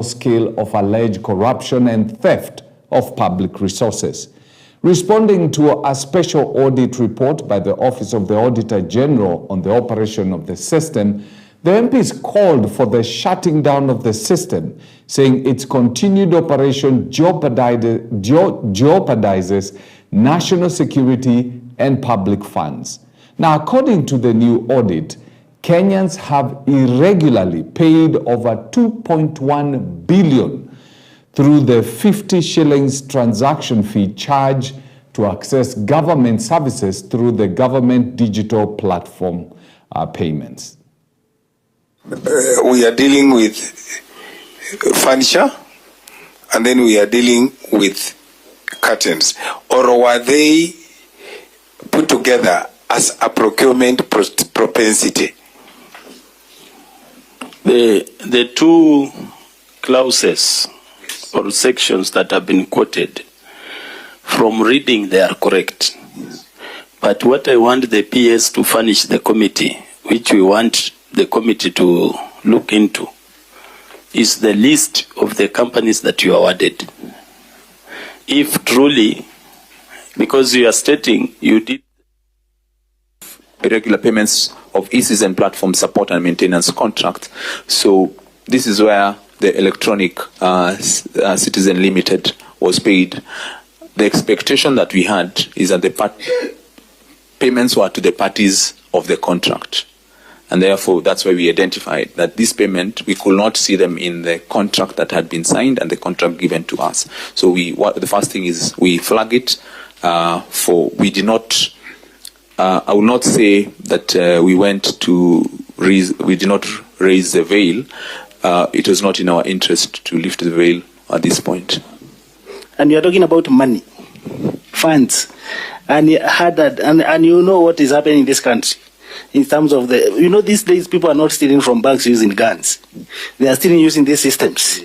scale of alleged corruption and theft of public resources. Responding to a special audit report by the Office of the Auditor General on the operation of the system, the MPs called for the shutting down of the system, saying its continued operation jeopardizes national security and public funds. Now, according to the new audit, Kenyans have irregularly paid over 2.1 billion through the 50 shillings transaction fee charged to access government services through the government digital platform payments. We are dealing with furniture, and then we are dealing with curtains. Or were they put together as a procurement propensity? The two clauses or sections that have been quoted, from reading they are correct. But what I want the PS to furnish the committee, which we want the committee to look into, is the list of the companies that you awarded. If truly, because you are stating you did irregular payments of e-citizen platform support and maintenance contract. So this is where the electronic citizen limited was paid. The expectation that we had is that the payments were to the parties of the contract. And therefore, that's why we identified that this payment, we could not see them in the contract that had been signed and the contract given to us. So the first thing is we flag it we did not, I will not say that we did not raise the veil. It was not in our interest to lift the veil at this point. And you're talking about money, funds, and you know what is happening in this country in terms of these days people are not stealing from banks using guns. They are still using these systems.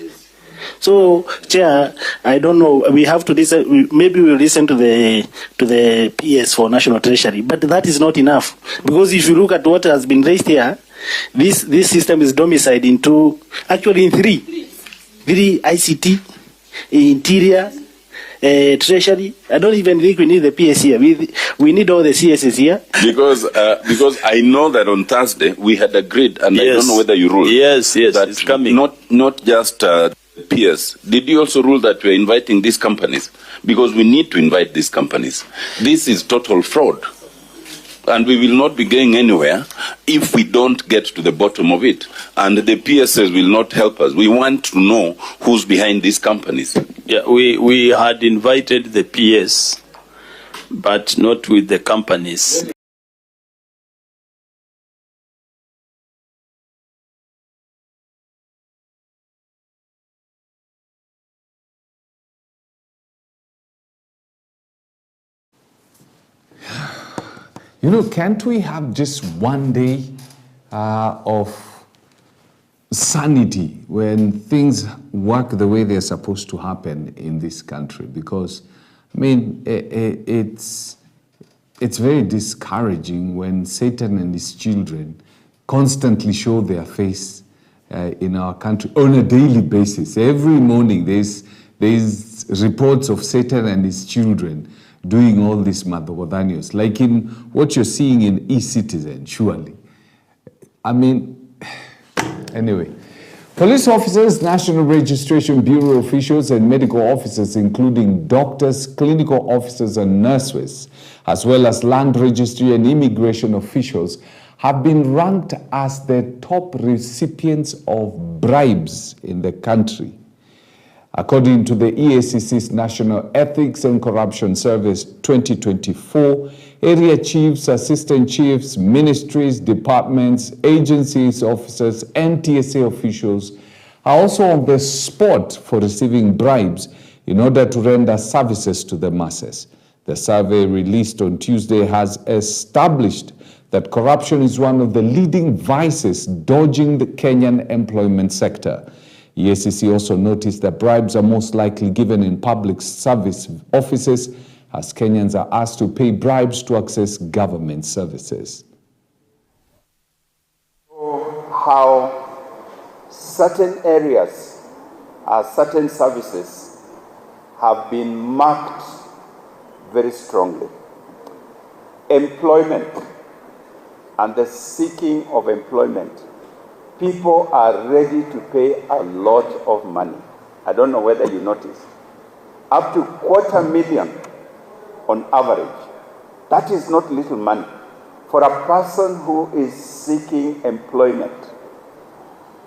So, Chair, I don't know. We have to listen. Maybe we'll listen to the PS for National Treasury, but that is not enough, because if you look at what has been raised here, this system is domiciled in three: ICT, Interior, Treasury. I don't even think we need the PS here. We need all the CSs here. Because I know that on Thursday we had agreed, and yes, I don't know whether you ruled. Yes, that it's coming. Not just PS. Did you also rule that we're inviting these companies? Because we need to invite these companies. This is total fraud. And we will not be going anywhere if we don't get to the bottom of it. And the PSs will not help us. We want to know who's behind these companies. Yeah, we had invited the PS, but not with the companies. Can't we have just one day of sanity when things work the way they're supposed to happen in this country? Because, it's very discouraging when Satan and his children constantly show their face in our country on a daily basis. Every morning there's reports of Satan and his children doing all these madhogodanios, like in what you're seeing in e-citizen, surely. Anyway. Police officers, National Registration Bureau officials, and medical officers, including doctors, clinical officers, and nurses, as well as land registry and immigration officials, have been ranked as the top recipients of bribes in the country. According to the EACC's National Ethics and Corruption Service 2024, area chiefs, assistant chiefs, ministries, departments, agencies, officers, and TSA officials are also on the spot for receiving bribes in order to render services to the masses. The survey released on Tuesday has established that corruption is one of the leading vices dogging the Kenyan employment sector. EACC also noticed that bribes are most likely given in public service offices, as Kenyans are asked to pay bribes to access government services. How certain areas certain services have been marked very strongly. Employment and the seeking of employment. People are ready to pay a lot of money. I don't know whether you noticed. Up to $250,000 on average. That is not little money. For a person who is seeking employment,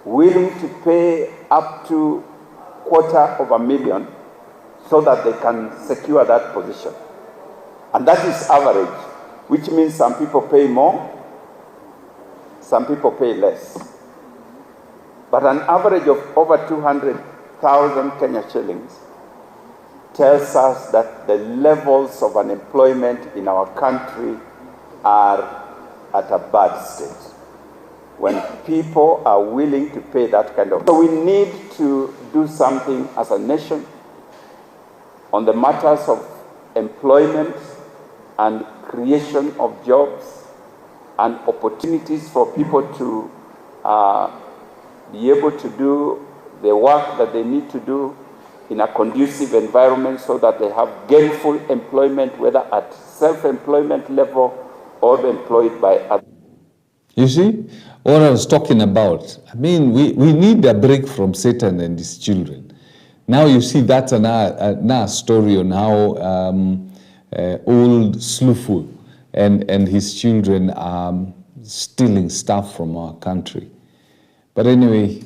willing to pay up to $250,000 so that they can secure that position. And that is average, which means some people pay more, some people pay less. But an average of over 200,000 Kenya shillings tells us that the levels of unemployment in our country are at a bad state. When people are willing to pay that kind of... So we need to do something as a nation on the matters of employment and creation of jobs and opportunities for people to be able to do the work that they need to do in a conducive environment so that they have gainful employment, whether at self-employment level or employed by others. You see, what I was talking about, I mean, we need a break from Satan and his children. Now you see that's another story on how old Slufu and his children are stealing stuff from our country. But anyway,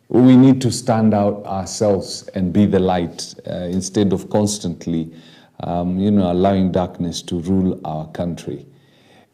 we need to stand out ourselves and be the light instead of constantly, allowing darkness to rule our country.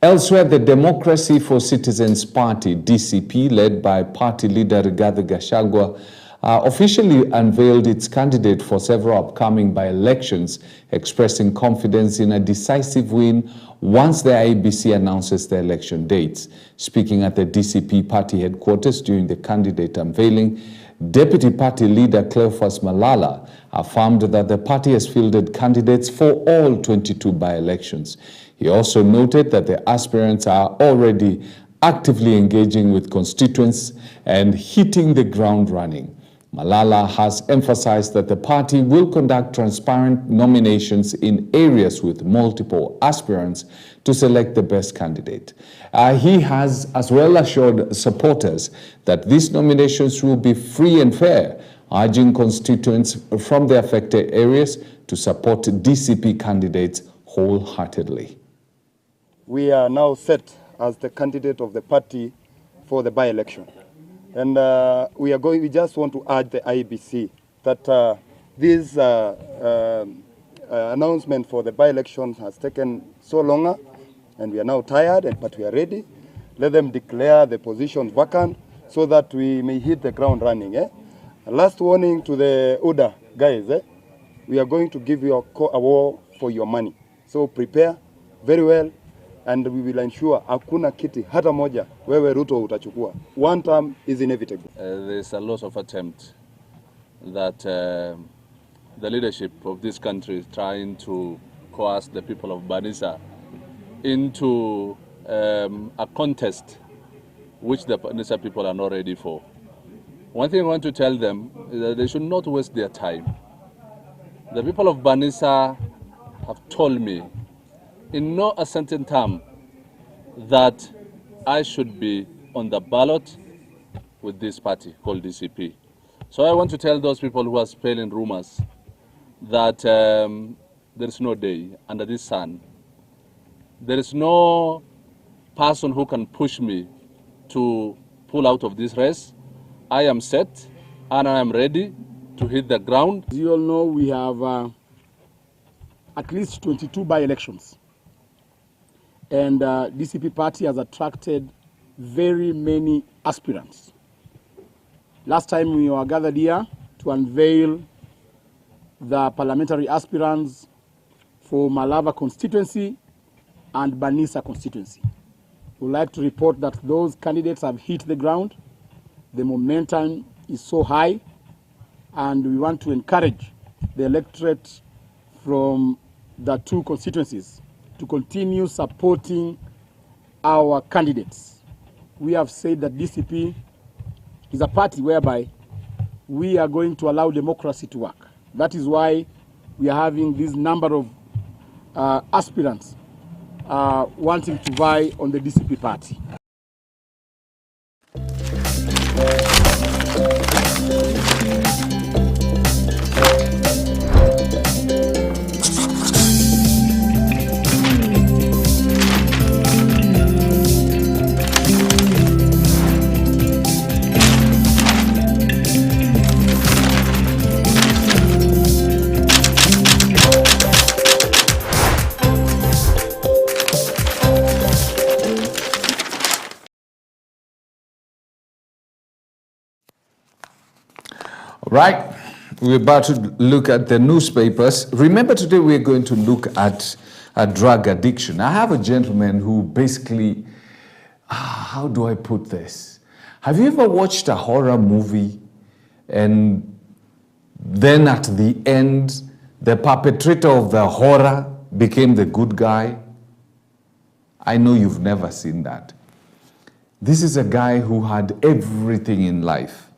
Elsewhere, the Democracy for Citizens Party, DCP, led by party leader Rigathi Gachagua, officially unveiled its candidate for several upcoming by-elections, expressing confidence in a decisive win once the IEBC announces the election dates. Speaking at the DCP party headquarters during the candidate unveiling, Deputy Party Leader Cleophas Malala affirmed that the party has fielded candidates for all 22 by-elections. He also noted that the aspirants are already actively engaging with constituents and hitting the ground running. Malala has emphasized that the party will conduct transparent nominations in areas with multiple aspirants to select the best candidate. He has as well assured supporters that these nominations will be free and fair, urging constituents from the affected areas to support DCP candidates wholeheartedly. We are now set as the candidate of the party for the by-election. And we just want to urge the IEBC that this announcement for the by-election has taken so long, and we are now tired, but we are ready. Let them declare the positions vacant so that we may hit the ground running. Last warning to the ODA guys, we are going to give you a war for your money. So prepare very well, and we will ensure hakuna kiti hata moja wewe Ruto utachukua. One term is inevitable. There's a lot of attempt that the leadership of this country is trying to coerce the people of Banisa into a contest which the Banisa people are not ready for. One thing I want to tell them is that they should not waste their time. The people of Banisa have told me in no uncertain term that I should be on the ballot with this party called DCP. So I want to tell those people who are spelling rumors that there is no day under this sun. There is no person who can push me to pull out of this race. I am set and I am ready to hit the ground. As you all know, we have at least 22 by-elections. And DCP party has attracted very many aspirants. Last time we were gathered here to unveil the parliamentary aspirants for Malava constituency and Banisa constituency. We'd like to report that those candidates have hit the ground. The momentum is so high, and we want to encourage the electorate from the two constituencies to continue supporting our candidates. We have said that DCP is a party whereby we are going to allow democracy to work. That is why we are having this number of aspirants wanting to vie on the DCP party. Right, we're about to look at the newspapers. Remember, today we're going to look at drug addiction. I have a gentleman who basically, how do I put this? Have you ever watched a horror movie and then at the end, the perpetrator of the horror became the good guy? I know you've never seen that. This is a guy who had everything in life.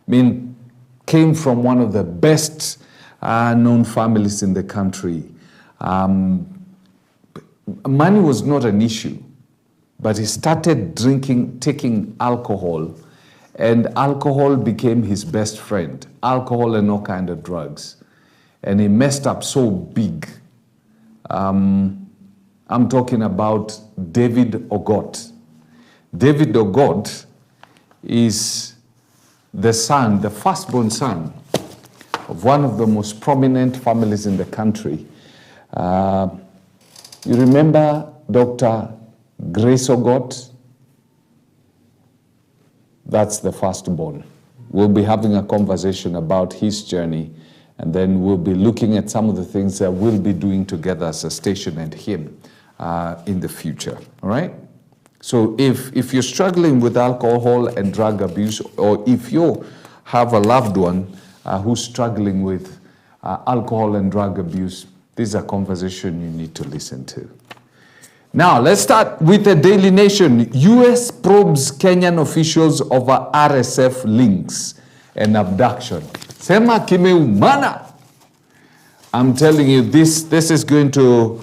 I mean, came from one of the best known families in the country. Money was not an issue, but he started taking alcohol, and alcohol became his best friend. Alcohol and all kind of drugs. And he messed up so big. I'm talking about David Ogot. David Ogot is the son, the firstborn son of one of the most prominent families in the country. You remember Dr. Grace Ogot? That's the firstborn. We'll be having a conversation about his journey, and then we'll be looking at some of the things that we'll be doing together as a station and him in the future, all right? So if you're struggling with alcohol and drug abuse, or if you have a loved one who's struggling with alcohol and drug abuse, this is a conversation you need to listen to. Now, let's start with the Daily Nation. U.S. probes Kenyan officials over RSF links and abduction. Sema kimeumana. I'm telling you, this is going to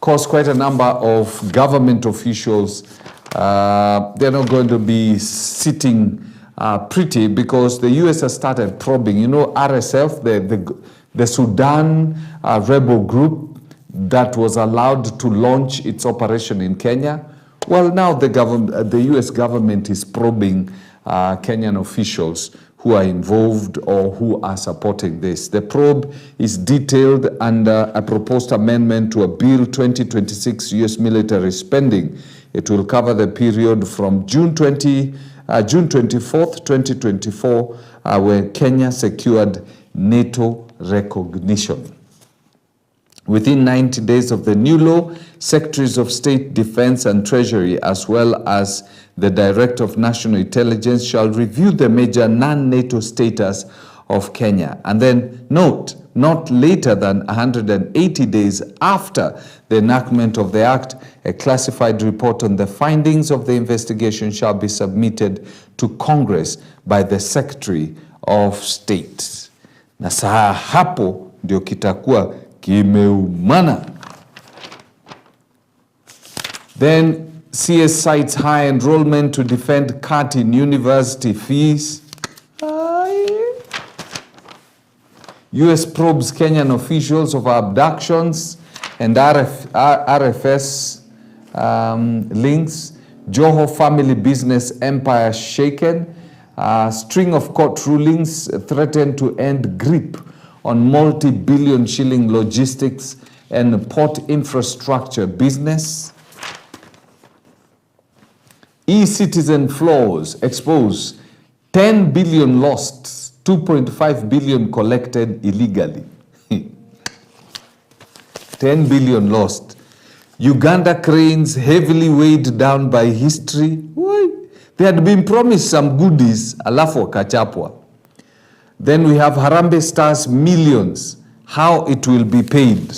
cause quite a number of government officials. They're not going to be sitting pretty, because the U.S. has started probing. You know, RSF, the Sudan rebel group that was allowed to launch its operation in Kenya. Well, now the U.S. government is probing Kenyan officials who are involved or who are supporting this. The probe is detailed under a proposed amendment to a Bill 2026 U.S. military spending. It will cover the period from June 24th, 2024, where Kenya secured NATO recognition. Within 90 days of the new law, Secretaries of State, Defense and Treasury, as well as the Director of National Intelligence, shall review the major non-NATO status of Kenya. And then note, not later than 180 days after the enactment of the Act, a classified report on the findings of the investigation shall be submitted to Congress by the Secretary of State. Na saa hapo ndio kitakuwa kimeumana. Then CS cites high enrollment to defend cut in university fees. US probes Kenyan officials of abductions and RFS links. Joho family business empire shaken. String of court rulings threaten to end grip on multi-billion shilling logistics and port infrastructure business. E-citizen flaws expose 10 billion lost, 2.5 billion collected illegally. 10 billion lost. Uganda cranes heavily weighed down by history. Why? They had been promised some goodies, alafu wakachapwa. Then we have Harambee Stars millions, how it will be paid.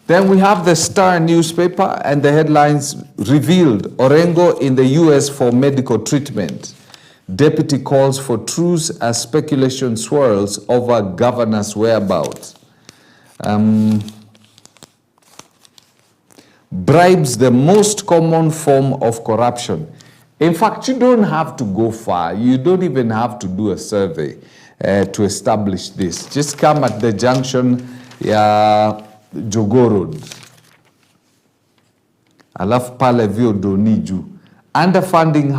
Then we have the Star newspaper, and the headlines revealed Orengo in the US for medical treatment. Deputy calls for truce as speculation swirls over governor's whereabouts. Bribes, the most common form of corruption. In fact, you don't have to go far. You don't even have to do a survey to establish this. Just come at the junction, Jogoo Road. Alafu pale Viodoniju. Underfunding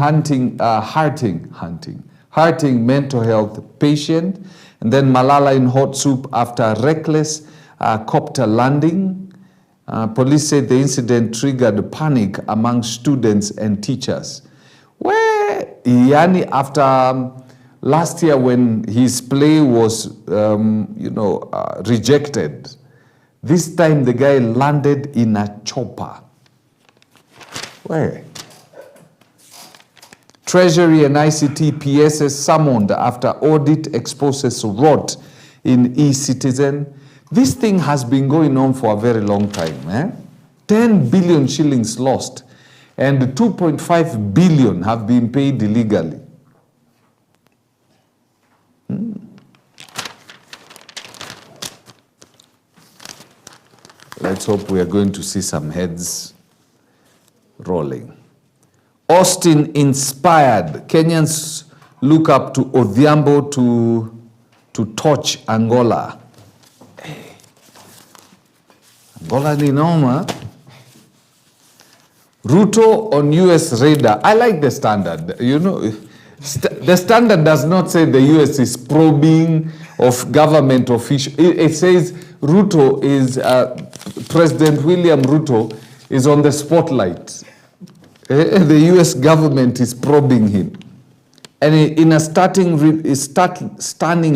hurting mental health patient. And then Malala in hot soup after reckless copter landing. Police said the incident triggered panic among students and teachers. Where Yani after last year when his play was, rejected, this time the guy landed in a chopper. Where? Treasury and ICT PSS summoned after audit exposes rot in e-Citizen. This thing has been going on for a very long time. 10 billion shillings lost and 2.5 billion have been paid illegally. Let's hope we are going to see some heads rolling. Austin inspired. Kenyans look up to Odhiambo to torch Angola. Hey. Angola ni noma. Ruto on US radar. I like the Standard. The Standard does not say the US is probing of government officials. It says Ruto is, President William Ruto is on the spotlight. The US government is probing him. And in a stunning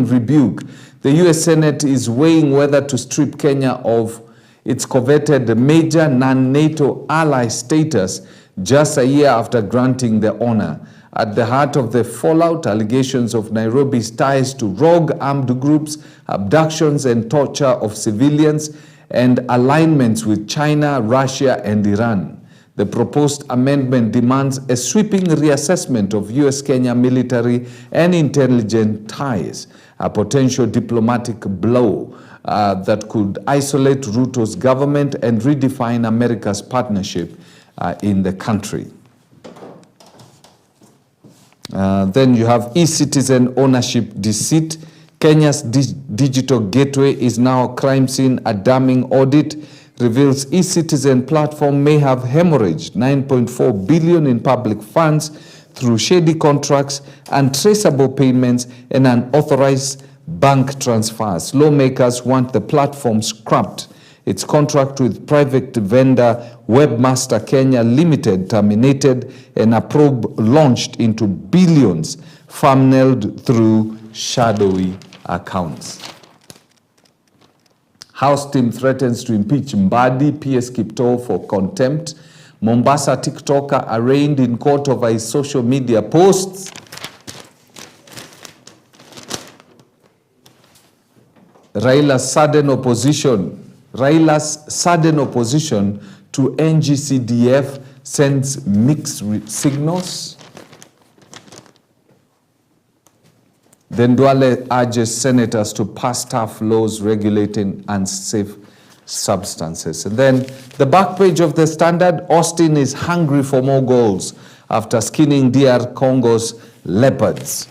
rebuke, the US Senate is weighing whether to strip Kenya of its coveted major non-NATO ally status just a year after granting the honor. At the heart of the fallout, allegations of Nairobi's ties to rogue armed groups, abductions and torture of civilians, and alignments with China, Russia, and Iran. The proposed amendment demands a sweeping reassessment of US-Kenya military and intelligence ties, a potential diplomatic blow that could isolate Ruto's government and redefine America's partnership in the country. Then you have e-Citizen ownership deceit. Kenya's digital gateway is now a crime scene. A damning audit reveals e-Citizen platform may have hemorrhaged 9.4 billion in public funds through shady contracts, untraceable payments, and unauthorized bank transfers. Lawmakers want the platform scrapped. Its contract with private vendor Webmaster Kenya Limited terminated, and a probe launched into billions funneled through shadowy accounts. House team threatens to impeach Mbadi, PS Kiptoo for contempt. Mombasa TikToker arraigned in court over his social media posts. Raila's sudden opposition to NGCDF sends mixed signals. Then Duale urges senators to pass tough laws regulating unsafe substances. And then the back page of the Standard, Austin is hungry for more goals after skinning DR Congo's Leopards.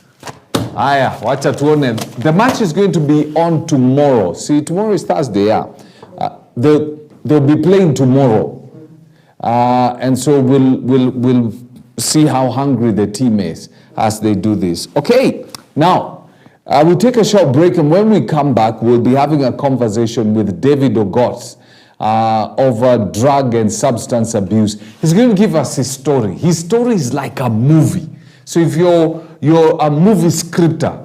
Aya, wacha tuone. The match is going to be on tomorrow. See, tomorrow is Thursday, yeah. They'll be playing tomorrow. And so we'll see how hungry the team is as they do this. Okay, now, we'll take a short break, and when we come back, we'll be having a conversation with David Ogot over drug and substance abuse. He's going to give us his story. His story is like a movie. So if you're a movie scripter,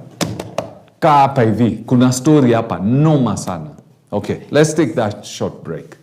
kaa hapa hivi, kuna story hapa, noma sana. Okay, let's take that short break.